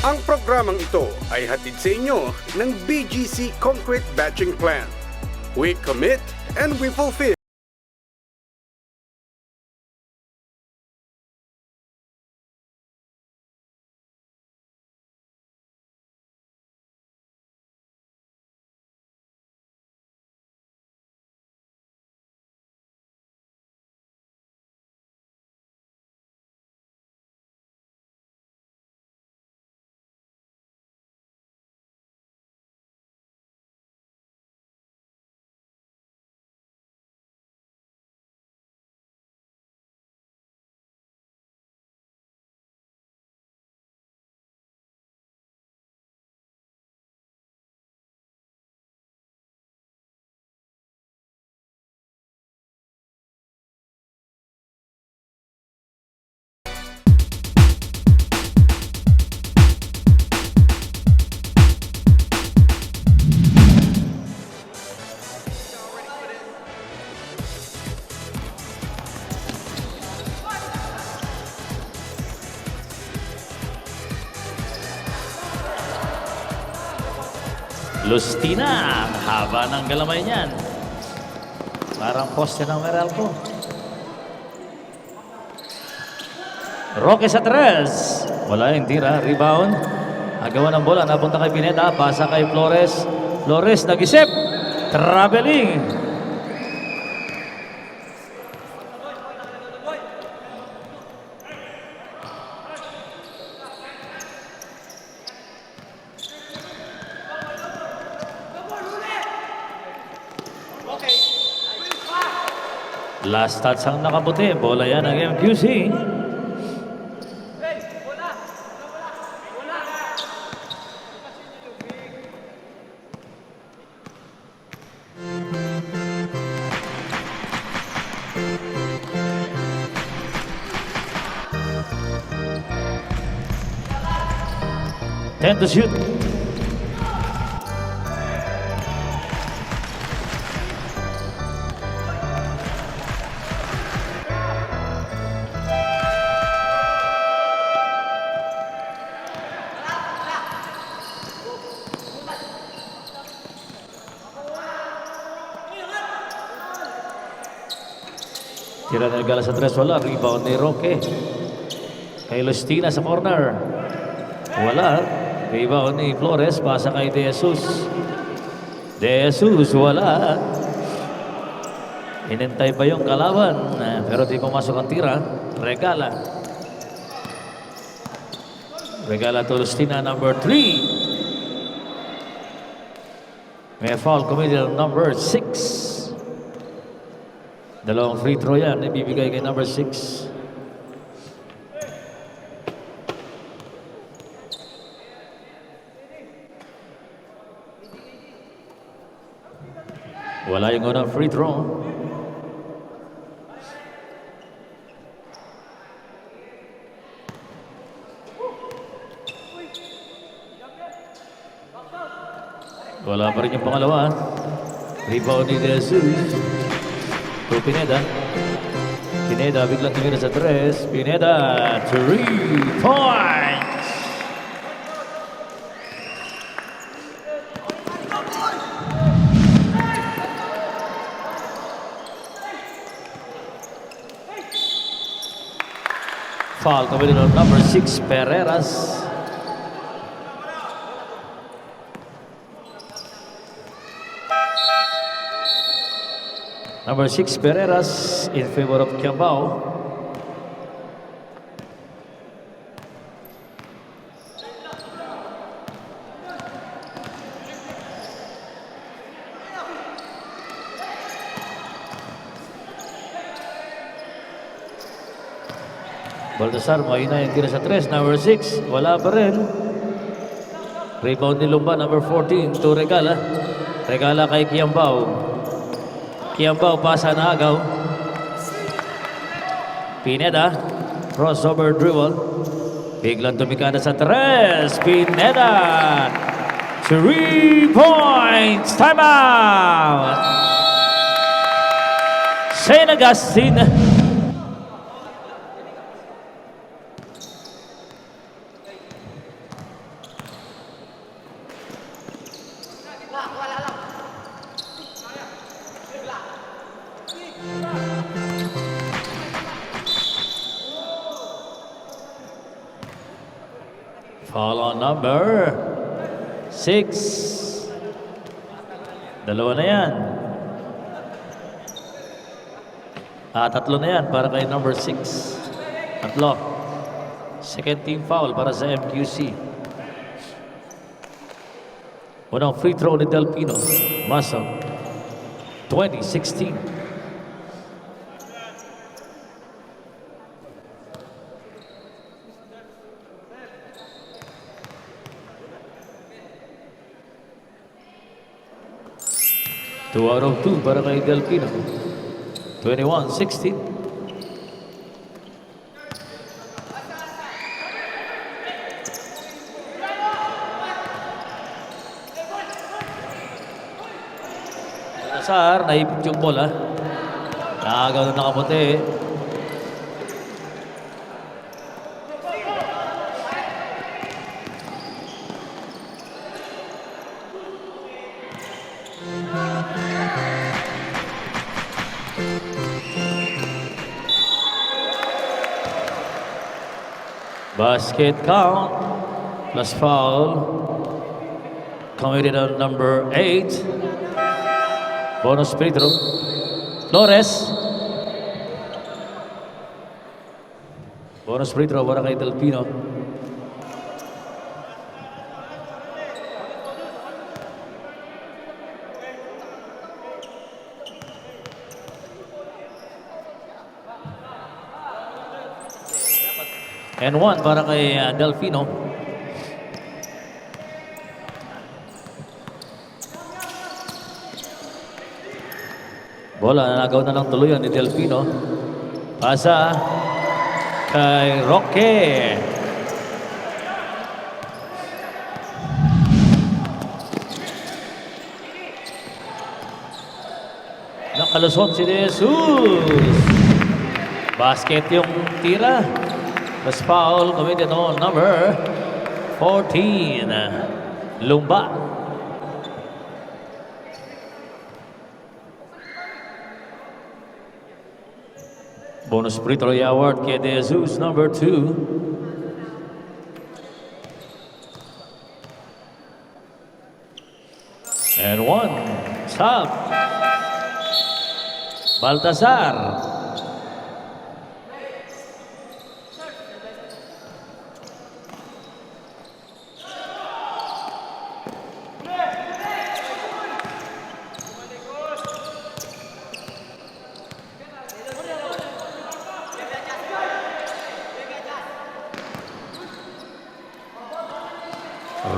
Ang programang ito ay hatid sa inyo ng BGC Concrete Batching Plant. We commit and we fulfill. Lustina, ang haba ng galamay niyan. Parang poste ng Meralco. Roque sa tres. Wala yung tira, rebound. Agawan ng bola, napunta kay Pineda, pasa kay Flores. Flores nag-isip. Traveling. Last touch ang nakabuti. Bola yan ng MQC. Ten to shoot. Tira ng Gala sa tres, wala. Rebound ni Roque. Kay Lustina sa corner. Wala. Rebound ni Flores. Pasa kay De Jesus. De Jesus, wala. Inintay pa yung kalaban. Pero di pumasok ang tira. Regala. Regala to Lustina, number 3. May foul committed number 6. Dalawang free throw yan, ibibigay kay number 6. Wala yung unang free throw. Wala pa rin yung pangalawa. Rebound ni Jesus. To Pineda. Pineda biglang tumira sa tres. Pineda, 3 points! Foul committed on number 6, Pereras. Number 6, Pereras in favor of Kiambao. Baltasar, mahina yung tira sa tres. Number 6, wala pa rin. Rebound ni Lumba, number 14, to Regala. Regala kay Kiambao. Kiambao, pasa na agaw. Pineda, crossover dribble. Biglang tumikada sa tres. Pineda, 3 points. Time out. St. Augustine. Foul on number 6. Dalawa na yan. Tatlo na yan para kay number 6. Tatlo. Second team foul para sa MQC. Unang free throw ni Delpino. Masok. 20-16. Two out of two para kay Delpino. 21-16. Nasar, naipit yung bola. Nakagaw na nakaputi. Basket count plus foul committed on number 8. Bonus free throw. Flores. Bonus free throw para kay Delpino. And one para kay Delpino. Bola, nagaw na lang tuluyan ni Delpino. Pasa kay Roque. Nakalusot si De Jesus. Basket yung tira. Plus foul committed on number 14. Lumba. Bonus free throw award kay De Jesus, number 2. And one. Stop. Baltasar.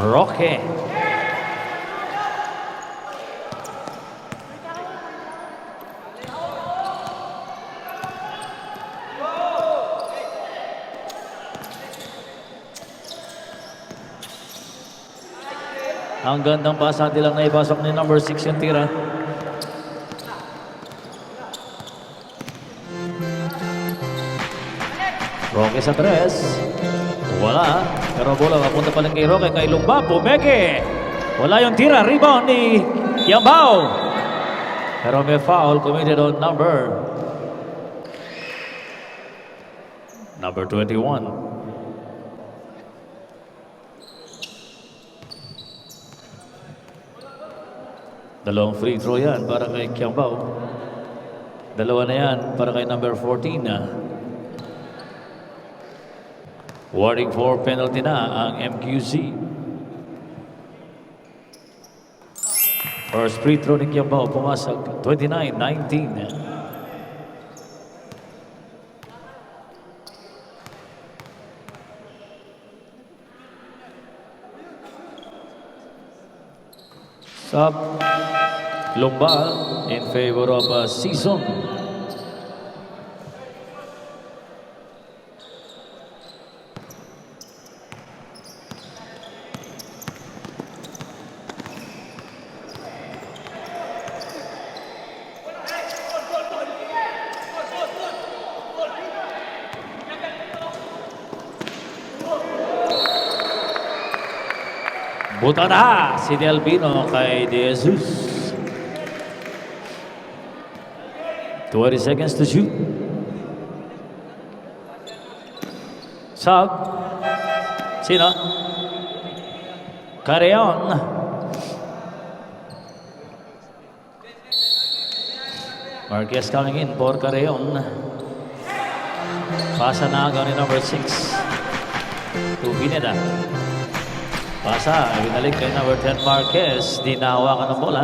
Roque. Ang gandang pasa lang na ipasok ni number 6 yung tira. Roque sa 3. Wala. Pero bola mapunta pa lang kay Roque, kay Lumba. Pumeke. Wala yung tira. Rebound ni Yambao. Pero may foul committed on number 21. Dalawang free throw yan para kay Kiambao. Dalawa na yan para kay number 14 na. Warning for penalty na ang MQC. First free throw ni Kiambao pumasok. 29-19. Sub Lumba in favor of Season. Buta na si Delpino kay De Jesus. 20 seconds to shoot. Sub. Sino? Carreon. Marquez coming in for Carreon. Pasa na agad ni number 6 to Pineda. Pasa, binalik kay number 10 Marquez. Di nahawakan ng bola.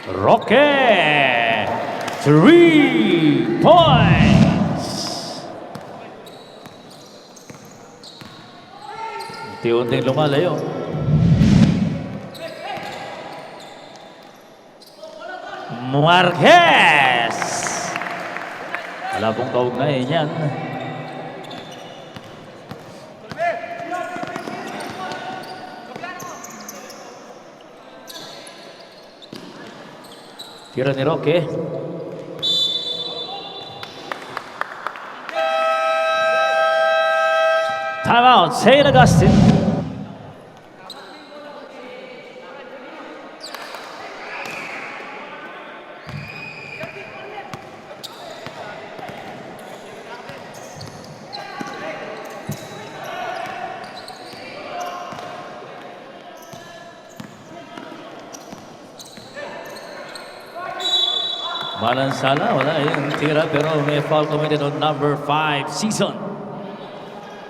Roque, 3 points. Unti-unting lumalayo. Marquez. Wala pong kaugnayan yan. Tira ni Roque. Timeout, St. Augustine. Malansala, wala yung tira pero may foul committed on number 5, Season.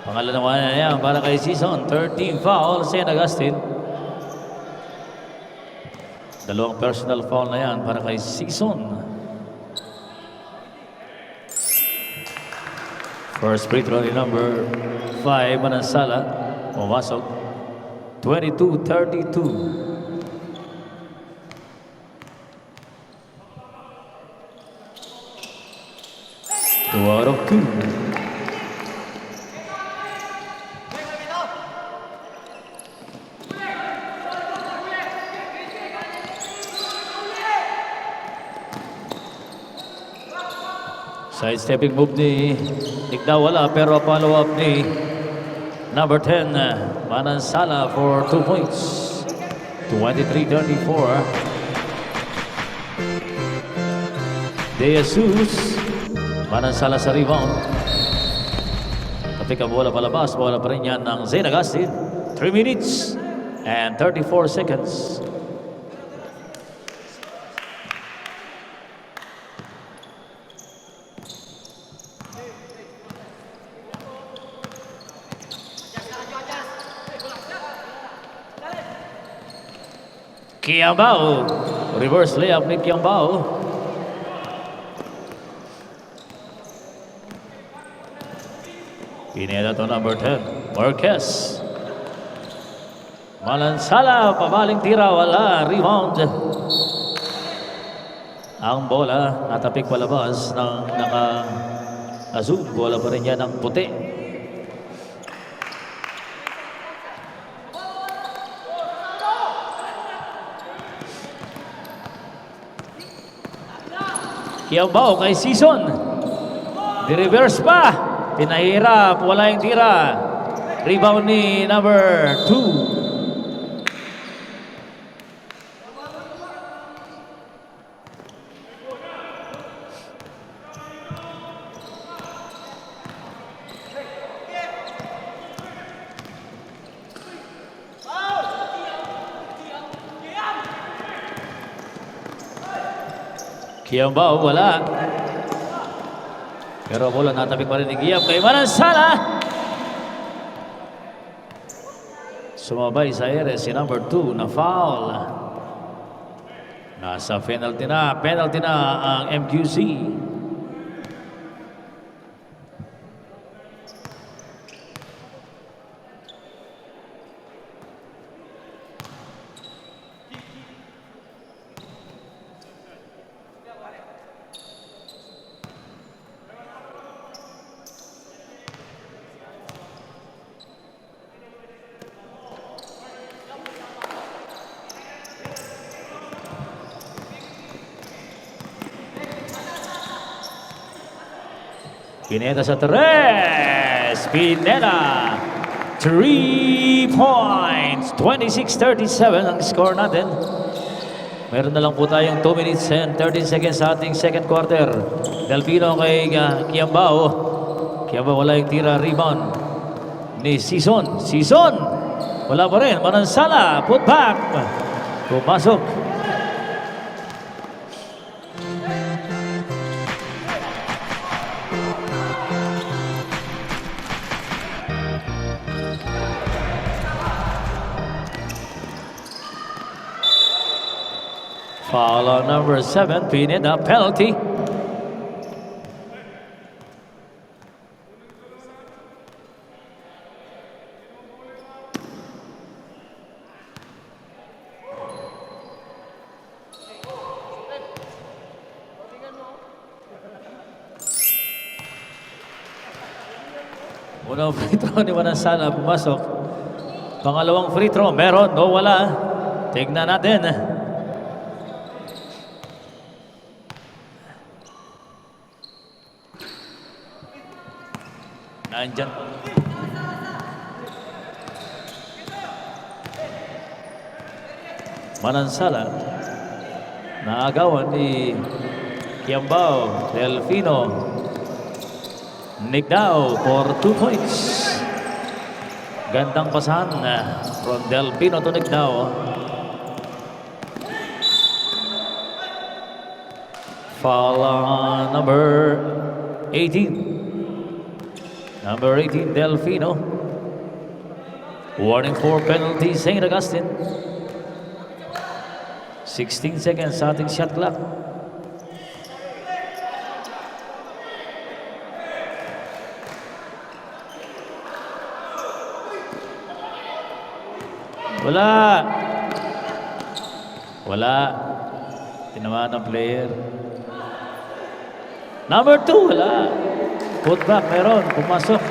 Pangalawa na yan para kay Season. 13 foul, St. Augustine. Dalawang personal foul na yan para kay Season. First free throw ni number 5, Malansala. Pumasok. 22-32. 2 out of 2. Side-stepping move ni Nick wala pero follow-up ni number 10, Malansala for 2 points. 23-34. De Jesus. Malansala sa rebound. Kapit ang bola palabas. Bola pa rin yan ng St. Augustine. 3 minutes and 34 seconds. Kiambao. Reverse layup ni Kiambao. Pineda to number 10, Marquez. Malansala, pabaling tira, wala. Rebound. Ang bola, natapik palabas ng naka-azul. Bola pa rin yan ng puti. Kiambao kay Season. Di-reverse pa. Pinahirap, wala yung tira. Rebound ni number 2. Kiambao, wala. Pero bola natabik pa rin ni Giam kay Malansala. Sumabay sa ere si number 2 na foul. Nasa penalty na ang MQC. Pineda sa 3. Pineda. 3 points. 26-37 ang score natin. Meron na lang po tayong 2 minutes and 13 seconds sa ating second quarter. Delfino kay Kiambao. Kiambao wala yung tira, rebound ni Sison. Sison! Wala pa rin. Manansala, put back. Pumasok. Foul on number 7, Pineda, penalty. Unang free throw ni Manansala, pumasok. Pangalawang free throw, meron o wala. Tignan natin. Nandyan. Manansala. Naagawan ni Kiambao. Delfino. Nigdao for 2 points. Gandang pasahan from Delfino to Nigdao. Foul on number 18. Number 18, Delfino. Warning for penalty, St. Augustine. 16 seconds sa ating shot clock. Wala. Wala. Tinamaan ng player. Number 2, wala. Put back, meron. Pumasok.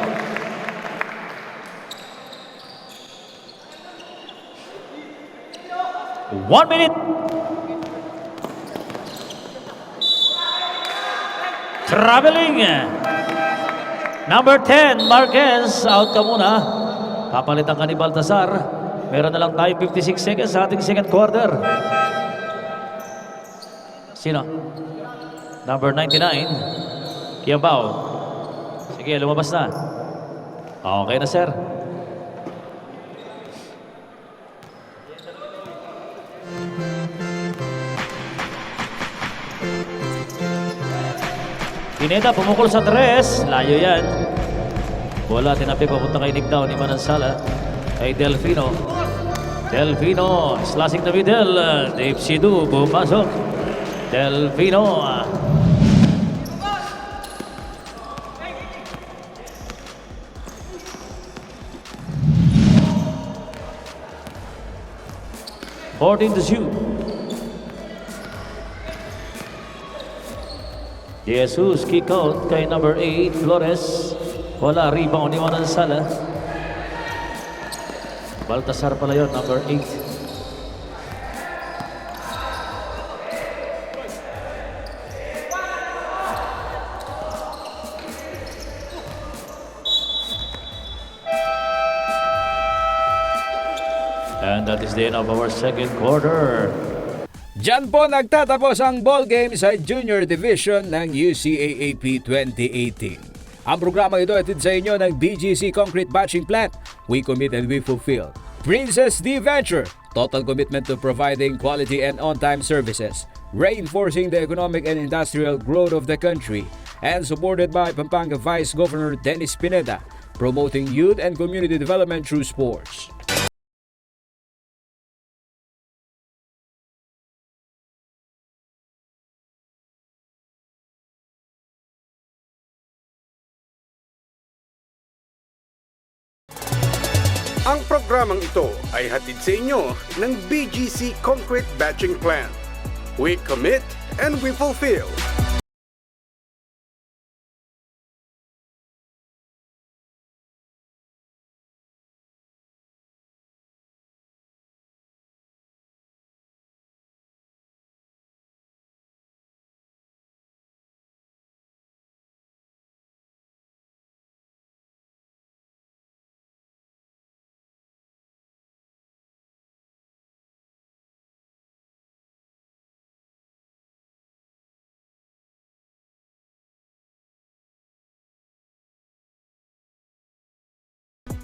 One minute. Traveling. Number 10, Marquez. Out ka muna. Papalitan ka ni Baltasar. Meron na lang tayo 56 seconds sa ating second quarter. Sino? Number 99. Kiambao. Sige, lumabas na. Okay na, sir. Pineda, pumukol sa 3. Layo yan. Bola, tinapi papunta kay Nigdao ni Manansala. Kay Delfino. Delfino, slashing the middle. Dave Sidu, pumasok. Delfino. To shoot. Jesus kick out kay number 8, Flores. Wala, rebound ni Manansala. Baltasar pala yun, number 8. And that is the end of our second quarter. Diyan po nagtatapos ang ball game sa Junior Division ng UCAAP 2018. Ang programa ito atid sa inyo ng BGC Concrete Batching Plant. We commit and we fulfill. Princess D Venture, total commitment to providing quality and on-time services, reinforcing the economic and industrial growth of the country, and supported by Pampanga Vice Governor Dennis Pineda, promoting youth and community development through sports. Ang programang ito ay hatid sa inyo ng BGC Concrete Batching Plant. We commit and we fulfill.